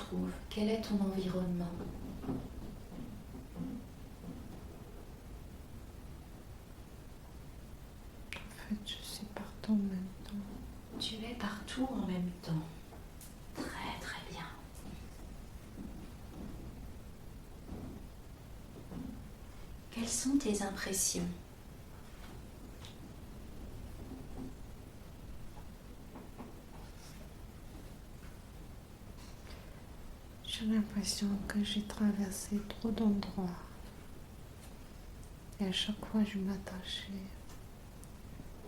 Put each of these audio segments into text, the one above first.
trouves? Quel est ton environnement? En fait, je suis partout en même temps. Tu es partout en même temps. Très très bien. Quelles sont tes impressions? J'ai l'impression que j'ai traversé trop d'endroits. Et à chaque fois, je m'attachais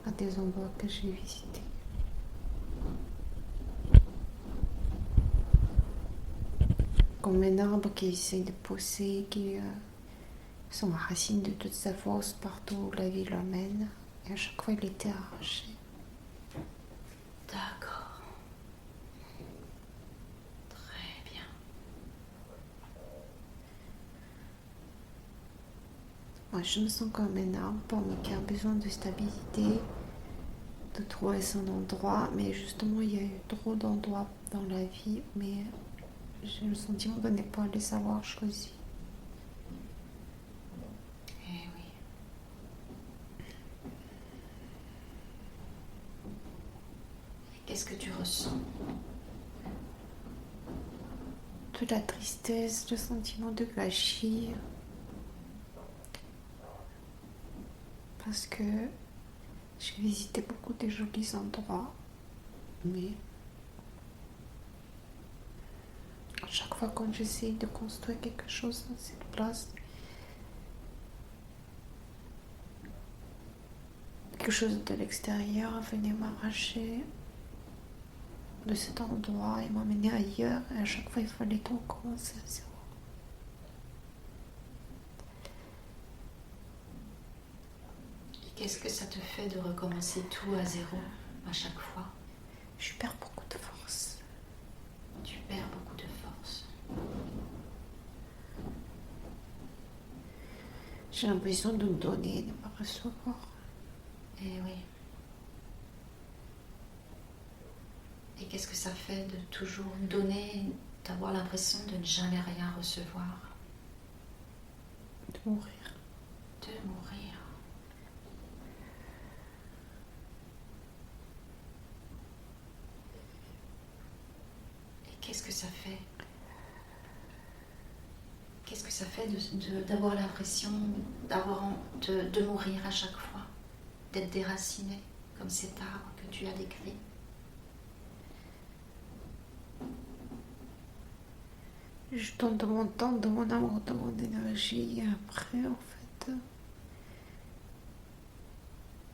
à des endroits que j'ai visités. Comme un arbre qui essaie de pousser, qui s'enracine de toute sa force partout où la vie l'emmène. Et à chaque fois, il était arraché. D'accord. Très bien. Moi, je me sens comme un arbre qui a besoin de stabilité, de trouver son endroit. Mais justement, il y a eu trop d'endroits dans la vie, mais j'ai le sentiment de ne pas les avoir choisis. Eh oui. Et qu'est-ce que tu ressens? De la tristesse, le sentiment de gâchis. Parce que j'ai visité beaucoup de jolis endroits, mais à chaque fois quand j'essaye de construire quelque chose dans cette place, quelque chose de l'extérieur venait m'arracher de cet endroit et m'emmener ailleurs, et à chaque fois il fallait tout recommencer à zéro. Qu'est-ce que ça te fait de recommencer tout à zéro à chaque fois? Je perds beaucoup de force. Tu perds beaucoup de force. J'ai l'impression de donner et de ne pas recevoir. Eh oui. Et qu'est-ce que ça fait de toujours donner, d'avoir l'impression de ne jamais rien recevoir? De mourir. De mourir. Et qu'est-ce que ça fait? Qu'est-ce que ça fait d'avoir l'impression de mourir à chaque fois? D'être déraciné, comme cet arbre que tu as décrit? Je donne de mon temps, de mon amour, de mon énergie, et après, en fait,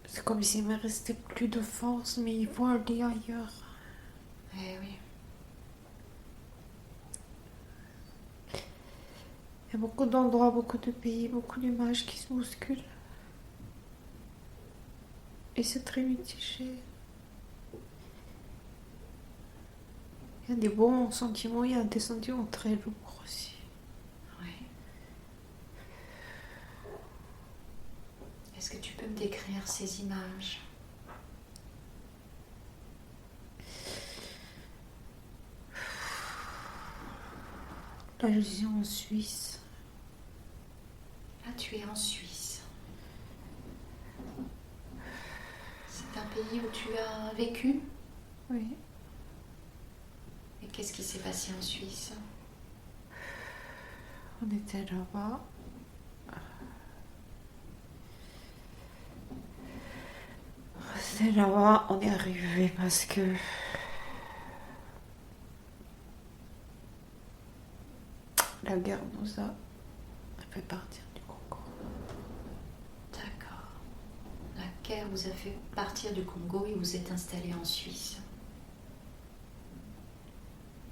c'est comme s'il me restait plus de force, mais il faut aller ailleurs. Eh oui. Il y a beaucoup d'endroits, beaucoup de pays, beaucoup d'images qui se bousculent. Et c'est très mitigé. Il y a des bons sentiments, il y a des sentiments très lourds aussi. Oui. Est-ce que tu peux me décrire ces images? Là, je suis en Suisse. Là, tu es en Suisse. C'est un pays où tu as vécu? Oui. Et qu'est-ce qui s'est passé en Suisse? On était là-bas. C'est là-bas, on est arrivé parce que la guerre nous a fait partir du Congo. D'accord. La guerre vous a fait partir du Congo et vous êtes installé en Suisse.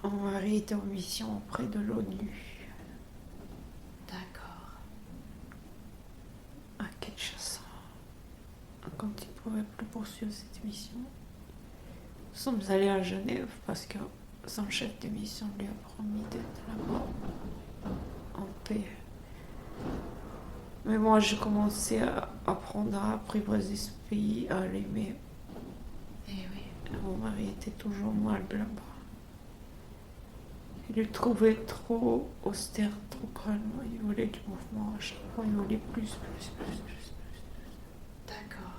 Mon mari était en mission auprès de l'ONU D'accord. à Kinshasa. Quand il ne pouvait plus poursuivre cette mission, nous sommes allés à Genève parce que son chef de mission lui a promis d'être là-bas en paix. Mais moi, j'ai commencé à apprendre à apprivoiser ce pays, à l'aimer. Eh oui. Mon mari était toujours mal là-bas. Il le trouvait trop austère, trop calme. Il voulait du mouvement à chaque fois. Il voulait plus. D'accord.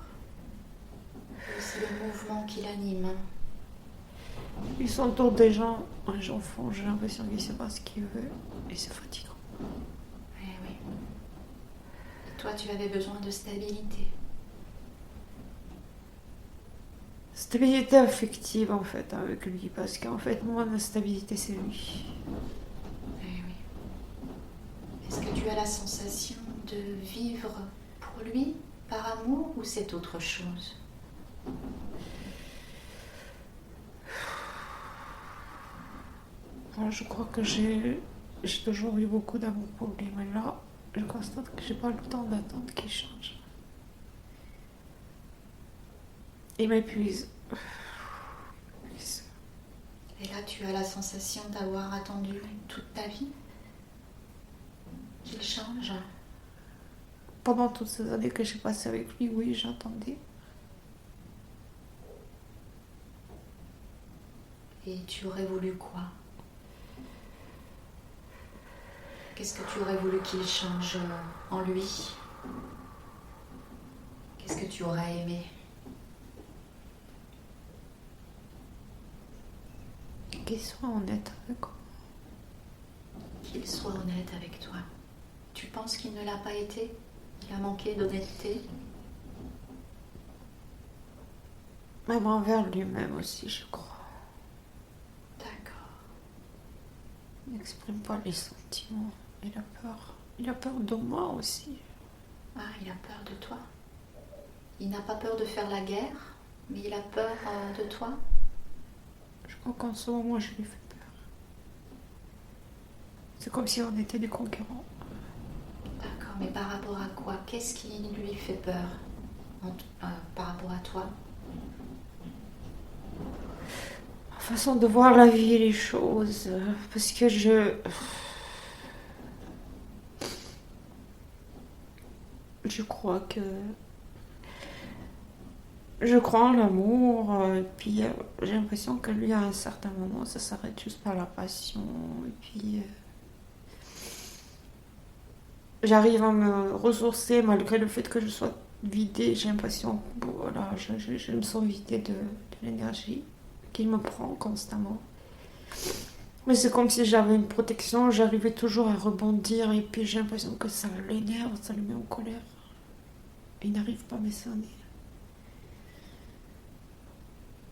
Et c'est le mouvement qui l'anime. Il s'entoure des gens, un enfant, j'ai l'impression qu'il ne sait pas ce qu'il veut. Et c'est fatigant. Eh oui. Et toi, tu avais besoin de stabilité. Stabilité affective en fait avec lui, parce qu'en fait moi ma stabilité c'est lui. Eh oui. Est-ce que tu as la sensation de vivre pour lui, par amour, ou c'est autre chose? Alors, je crois que j'ai toujours eu beaucoup d'amour pour lui, mais là je constate que j'ai pas le temps d'attendre qu'il change. Il m'épuise. Et là, tu as la sensation d'avoir attendu toute ta vie qu'il change? Pendant toutes ces années que j'ai passées avec lui, oui, j'attendais. Et tu aurais voulu quoi? Qu'est-ce que tu aurais voulu qu'il change en lui? Qu'est-ce que tu aurais aimé? Qu'il soit honnête avec moi. Qu'il soit honnête avec toi. Tu penses qu'il ne l'a pas été? Il a manqué d'honnêteté? Même envers lui-même aussi, je crois. D'accord. Il n'exprime pas les sentiments. Il a peur. Il a peur de moi aussi. Ah, il a peur de toi. Il n'a pas peur de faire la guerre, mais il a peur de toi. Je crois qu'en ce moment, je lui fais peur. C'est comme si on était des concurrents. D'accord, mais par rapport à quoi? Qu'est-ce qui lui fait peur par rapport à toi? Ma façon de voir la vie et les choses. Parce que je crois que... Je crois en l'amour, et puis j'ai l'impression que lui, à un certain moment, ça s'arrête juste par la passion, et puis j'arrive à me ressourcer malgré le fait que je sois vidée, j'ai l'impression, voilà, je me sens vidée de l'énergie qu'il me prend constamment. Mais c'est comme si j'avais une protection, j'arrivais toujours à rebondir, et puis j'ai l'impression que ça l'énerve, ça le met en colère. Il n'arrive pas à me cerner.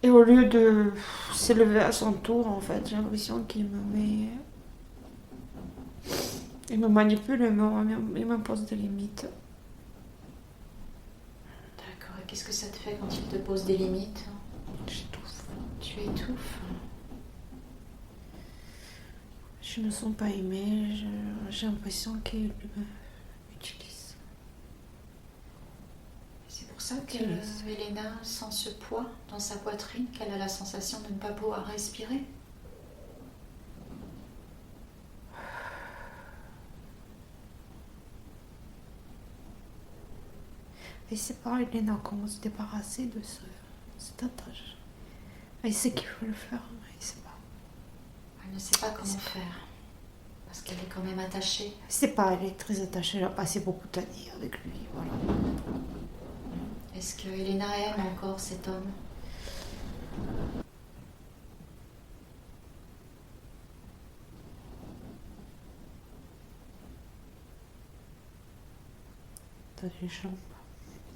Et au lieu de s'élever à son tour, en fait, j'ai l'impression qu'il me met... Il me manipule, il m'impose des limites. D'accord, et qu'est-ce que ça te fait quand il te pose des limites? J'étouffe. Tu étouffes? Je me sens pas aimée, j'ai l'impression qu'il m'utilise. C'est pour ça que Elena sent ce poids dans sa poitrine, qu'elle a la sensation de ne pas pouvoir respirer. Et c'est pas Elena comment se débarrasser de cette attache. Elle sait qu'il faut le faire, mais il sait pas. Elle ne sait pas comment faire, parce qu'elle est quand même attachée. C'est pas, elle est très attachée, elle a passé beaucoup d'années avec lui, voilà. Est-ce que Elena aime encore cet homme? Dans les jambes.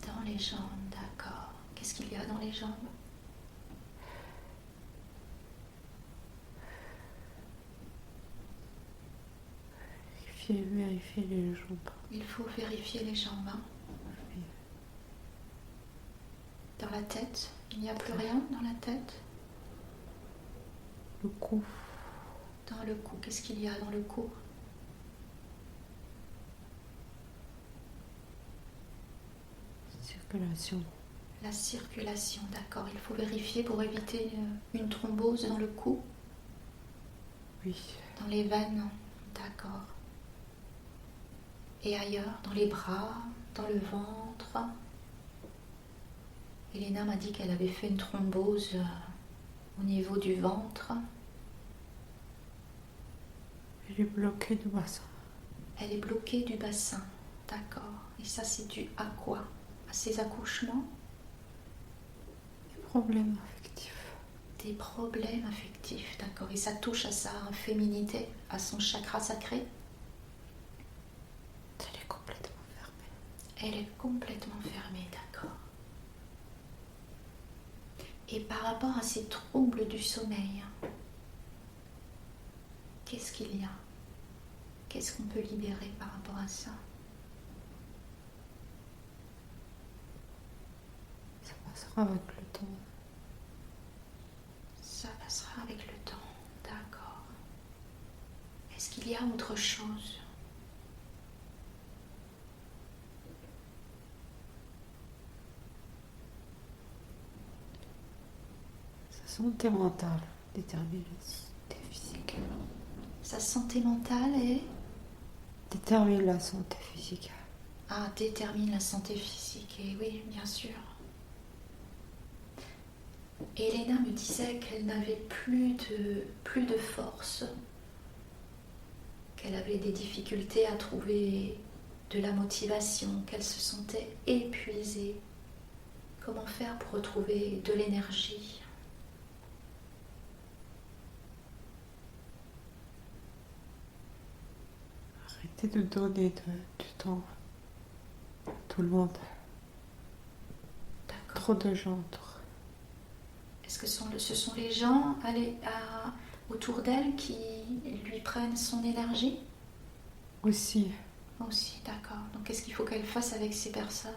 Dans les jambes, d'accord. Qu'est-ce qu'il y a dans les jambes? Vérifier les jambes. Il faut vérifier les jambes. Hein. Oui. Dans la tête, il n'y a plus rien dans la tête? Le cou. Dans le cou, qu'est-ce qu'il y a dans le cou? Circulation. La circulation, d'accord. Il faut vérifier pour éviter une thrombose dans le cou? Oui. Dans les veines, d'accord. Et ailleurs, dans les bras, dans le ventre? Elena m'a dit qu'elle avait fait une thrombose au niveau du ventre. Elle est bloquée du bassin. Elle est bloquée du bassin. D'accord. Et ça, c'est dû à quoi? À ses accouchements? Des problèmes affectifs. Des problèmes affectifs, d'accord. Et ça touche à sa féminité, à son chakra sacré? Elle est complètement fermée. Elle est complètement fermée, d'accord. Et par rapport à ces troubles du sommeil, qu'est-ce qu'il y a? Qu'est-ce qu'on peut libérer par rapport à ça? Ça passera avec le temps. Ça passera avec le temps, d'accord. Est-ce qu'il y a autre chose? Sa santé mentale détermine la santé physique. Sa santé mentale Détermine la santé physique. détermine la santé physique, et oui, bien sûr. Et Elena me disait qu'elle n'avait plus de force, qu'elle avait des difficultés à trouver de la motivation, qu'elle se sentait épuisée. Comment faire pour retrouver de l'énergie? Arrêtez de donner du temps à tout le monde. D'accord. Trop de gens autour. Est-ce que ce sont les gens autour d'elle qui lui prennent son énergie? Aussi, Aussi, d'accord. Donc qu'est-ce qu'il faut qu'elle fasse avec ces personnes?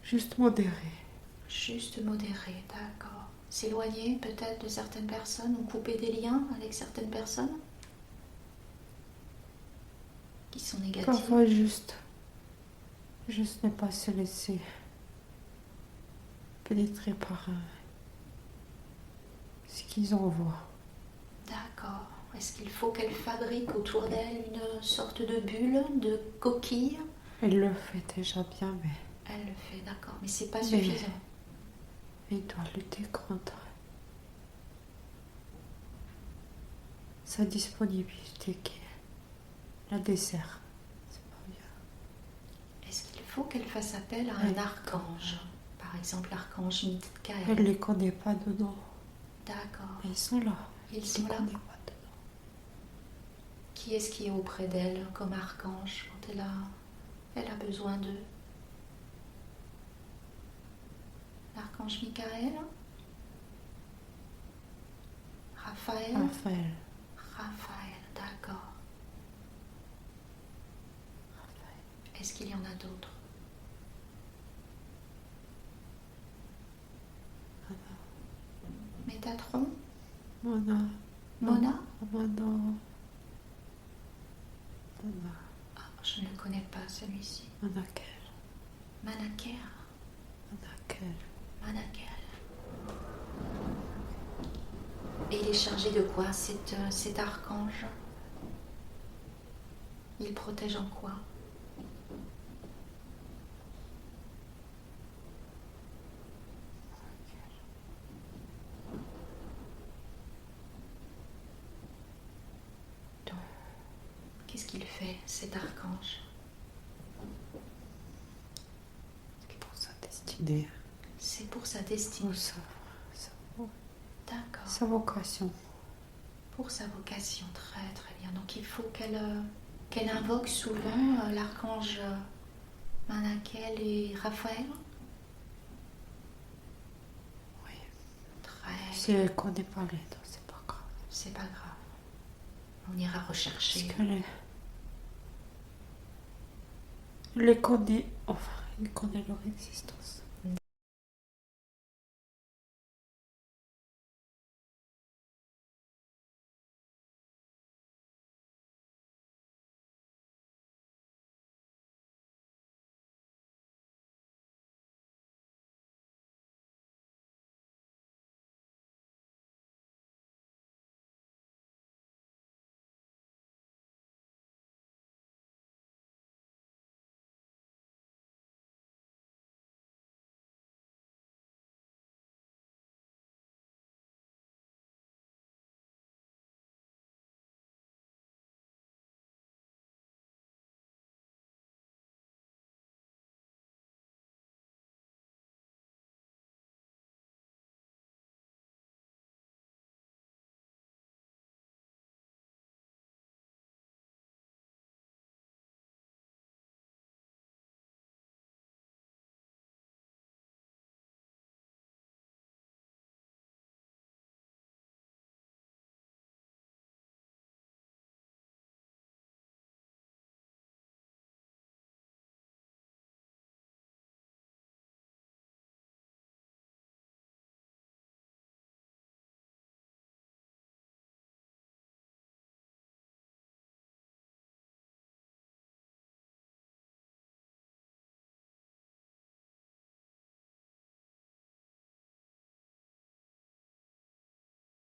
juste modéré. Juste modérer, d'accord. S'éloigner peut-être de certaines personnes ou couper des liens avec certaines personnes qui sont négatives. Parfois juste ne pas se laisser pénétrer par ce qu'ils envoient. D'accord. Est-ce qu'il faut qu'elle fabrique autour d'elle une sorte de bulle, de coquille? Elle le fait déjà bien, mais Elle le fait, d'accord. Mais c'est pas suffisant. il doit lutter contre sa disponibilité qui la dessert. C'est pas bien. Est-ce qu'il faut qu'elle fasse appel à un archange? Par exemple, l'archange Michael. Elle ne les connaît pas de nom. D'accord. Ils sont là. Ils sont là. Elle ne les connaît pas de nom. Qui est-ce qui est auprès d'elle comme archange quand elle a besoin d'eux? L'archange Michael? Raphaël? Raphaël. Raphaël, d'accord. Est-ce qu'il y en a d'autres? Métatron? Mona. Mona? Mona. Ah, je ne le connais pas celui-ci. Manakel. Manaker? Manakel. Manakel. Et il est chargé de quoi cet archange? Il protège en quoi? Qu'est-ce qu'il fait, cet archange? C'est pour sa destinée. C'est pour sa destinée. D'accord. Sa vocation. Pour sa vocation, très très bien. Donc il faut qu'elle invoque souvent l'archange Manakel et Raphaël. Oui. Très Si elle ne connaît pas les noms, c'est pas grave. C'est pas grave. On ira rechercher. Parce qu'elle les connaît, enfin, il connaît leur existence.